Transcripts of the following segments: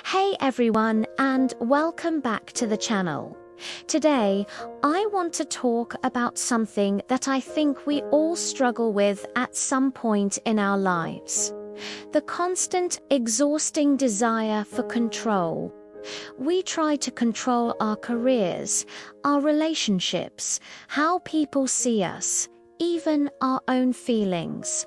Hey everyone, and welcome back to the channel. Today, I want to talk about something that I think we all struggle with at some point in our lives. The constant, exhausting desire for control. We try to control our careers, our relationships, how people see us, even our own feelings.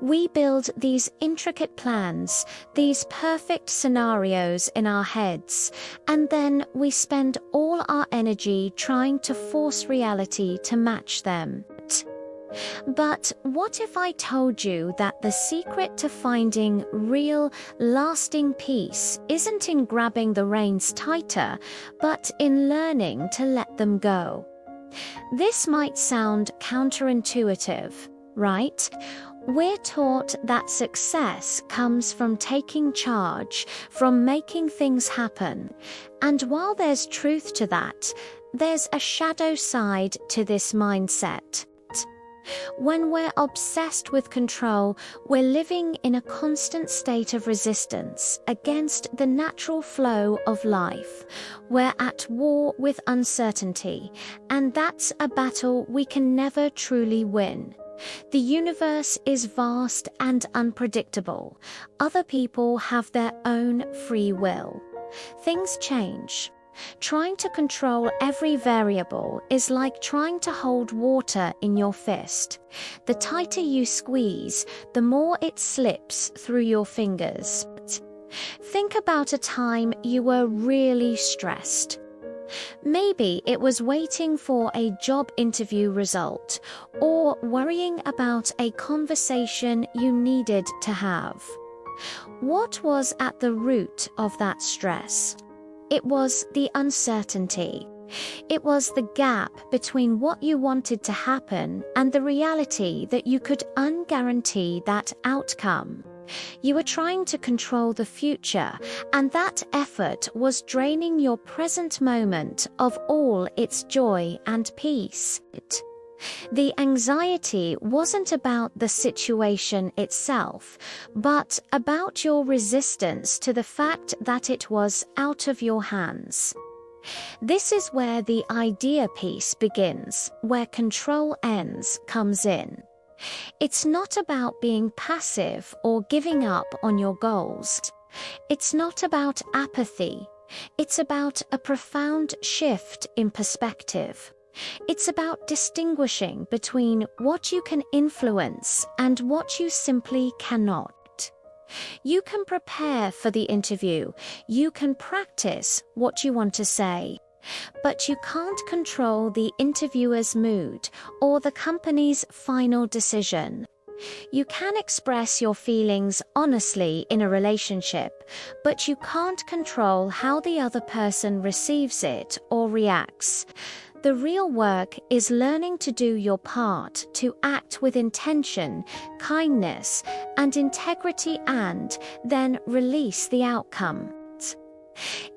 We build these intricate plans, these perfect scenarios in our heads, and then we spend all our energy trying to force reality to match them. But what if I told you that the secret to finding real, lasting peace isn't in grabbing the reins tighter, but in learning to let them go? This might sound counterintuitive, right? We're taught that success comes from taking charge, from making things happen. And while there's truth to that, there's a shadow side to this mindset. When we're obsessed with control, we're living in a constant state of resistance against the natural flow of life. We're at war with uncertainty, and that's a battle we can never truly win. The universe is vast and unpredictable. Other people have their own free will. Things change. Trying to control every variable is like trying to hold water in your fist. The tighter you squeeze, the more it slips through your fingers. Think about a time you were really stressed. Maybe it was waiting for a job interview result, or worrying about a conversation you needed to have. What was at the root of that stress? It was the uncertainty. It was the gap between what you wanted to happen and the reality that you could unguarantee that outcome. You were trying to control the future, and that effort was draining your present moment of all its joy and peace. The anxiety wasn't about the situation itself, but about your resistance to the fact that it was out of your hands. This is where the idea piece begins, where control ends comes in. It's not about being passive or giving up on your goals. It's not about apathy. It's about a profound shift in perspective. It's about distinguishing between what you can influence and what you simply cannot. You can prepare for the interview. You can practice what you want to say. But you can't control the interviewer's mood or the company's final decision. You can express your feelings honestly in a relationship, but you can't control how the other person receives it or reacts. The real work is learning to do your part, to act with intention, kindness, and integrity, and then release the outcome.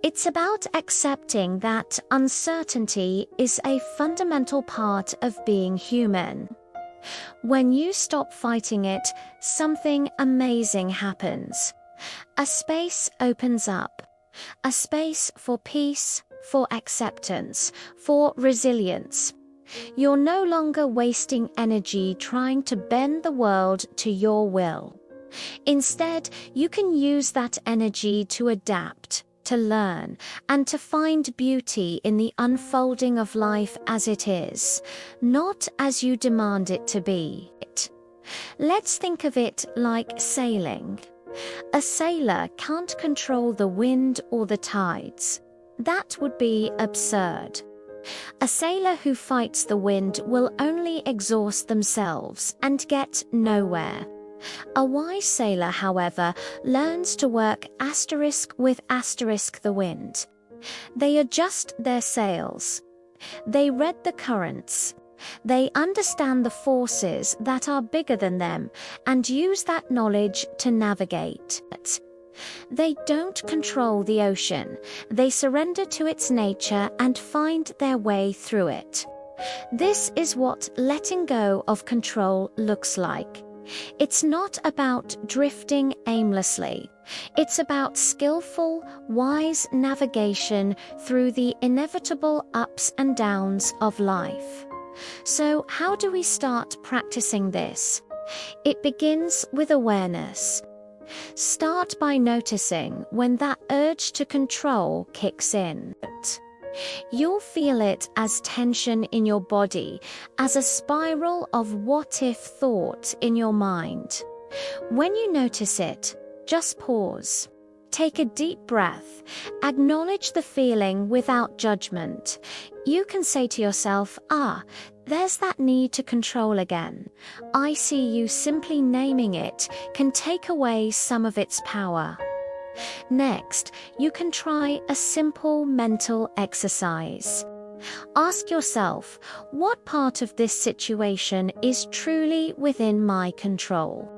It's about accepting that uncertainty is a fundamental part of being human. When you stop fighting it, something amazing happens. A space opens up. A space for peace, for acceptance, for resilience. You're no longer wasting energy trying to bend the world to your will. Instead, you can use that energy to adapt, to learn, and to find beauty in the unfolding of life as it is, not as you demand it to be. Let's think of it like sailing. A sailor can't control the wind or the tides. That would be absurd. A sailor who fights the wind will only exhaust themselves and get nowhere. A wise sailor, however, learns to work with the wind. They adjust their sails. They read the currents. They understand the forces that are bigger than them and use that knowledge to navigate. They don't control the ocean. They surrender to its nature and find their way through it. This is what letting go of control looks like. It's not about drifting aimlessly. It's about skillful, wise navigation through the inevitable ups and downs of life. So, how do we start practicing this? It begins with awareness. Start by noticing when that urge to control kicks in. You'll feel it as tension in your body, as a spiral of what-if thought in your mind. When you notice it, just pause. Take a deep breath. Acknowledge the feeling without judgment. You can say to yourself, there's that need to control again. I see you simply naming it can take away some of its power. Next, you can try a simple mental exercise. Ask yourself, what part of this situation is truly within my control?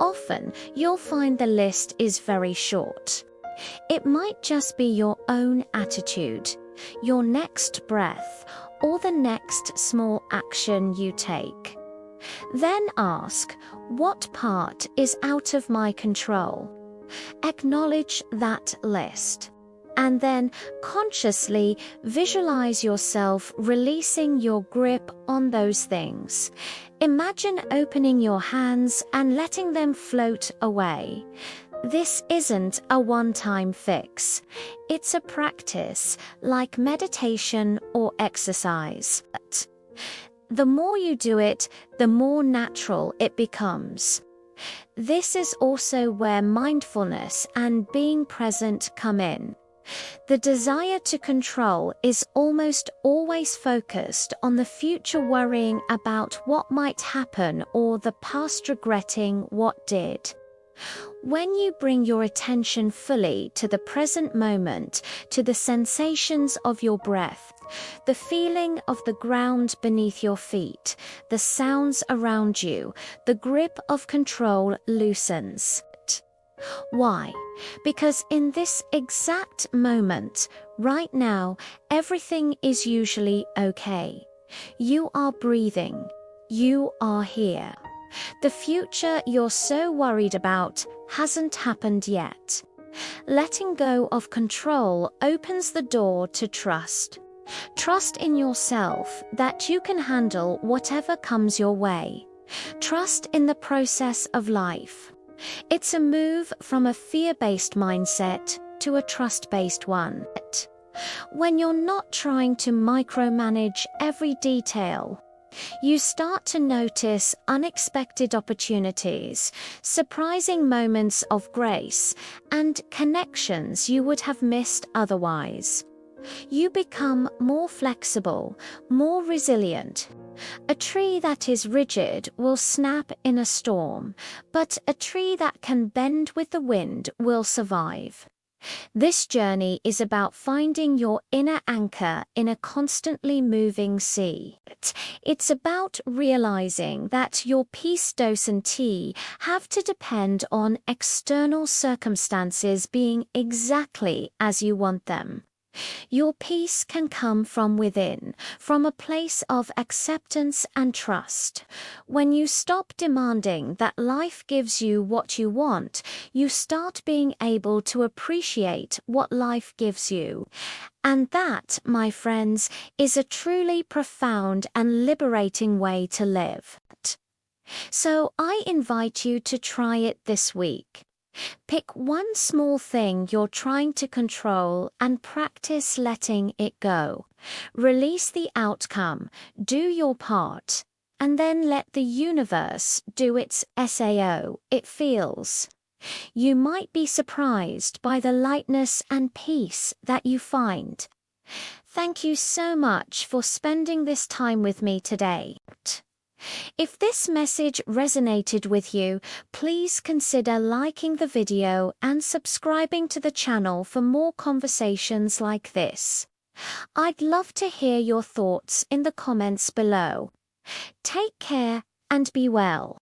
Often, you'll find the list is very short. It might just be your own attitude, your next breath, or the next small action you take. Then ask, what part is out of my control? Acknowledge that list. And then consciously visualize yourself releasing your grip on those things. Imagine opening your hands and letting them float away. This isn't a one-time fix. It's a practice, like meditation or exercise. The more you do it, the more natural it becomes. This is also where mindfulness and being present come in. The desire to control is almost always focused on the future, worrying about what might happen, or the past, regretting what did. When you bring your attention fully to the present moment, to the sensations of your breath, the feeling of the ground beneath your feet, the sounds around you, the grip of control loosens. Why? Because in this exact moment, right now, everything is usually okay. You are breathing. You are here. The future you're so worried about hasn't happened yet. Letting go of control opens the door to trust. Trust in yourself that you can handle whatever comes your way. Trust in the process of life. It's a move from a fear-based mindset to a trust-based one. When you're not trying to micromanage every detail, you start to notice unexpected opportunities, surprising moments of grace, and connections you would have missed otherwise. You become more flexible, more resilient. A tree that is rigid will snap in a storm, but a tree that can bend with the wind will survive. This journey is about finding your inner anchor in a constantly moving sea. It's about realizing that your peace, dose, and tea have to depend on external circumstances being exactly as you want them. Your peace can come from within, from a place of acceptance and trust. When you stop demanding that life gives you what you want, you start being able to appreciate what life gives you. And that, my friends, is a truly profound and liberating way to live. So I invite you to try it this week. Pick one small thing you're trying to control and practice letting it go. Release the outcome, do your part, and then let the universe do its SAO. It feels. You might be surprised by the lightness and peace that you find. Thank you so much for spending this time with me today. If this message resonated with you, please consider liking the video and subscribing to the channel for more conversations like this. I'd love to hear your thoughts in the comments below. Take care and be well.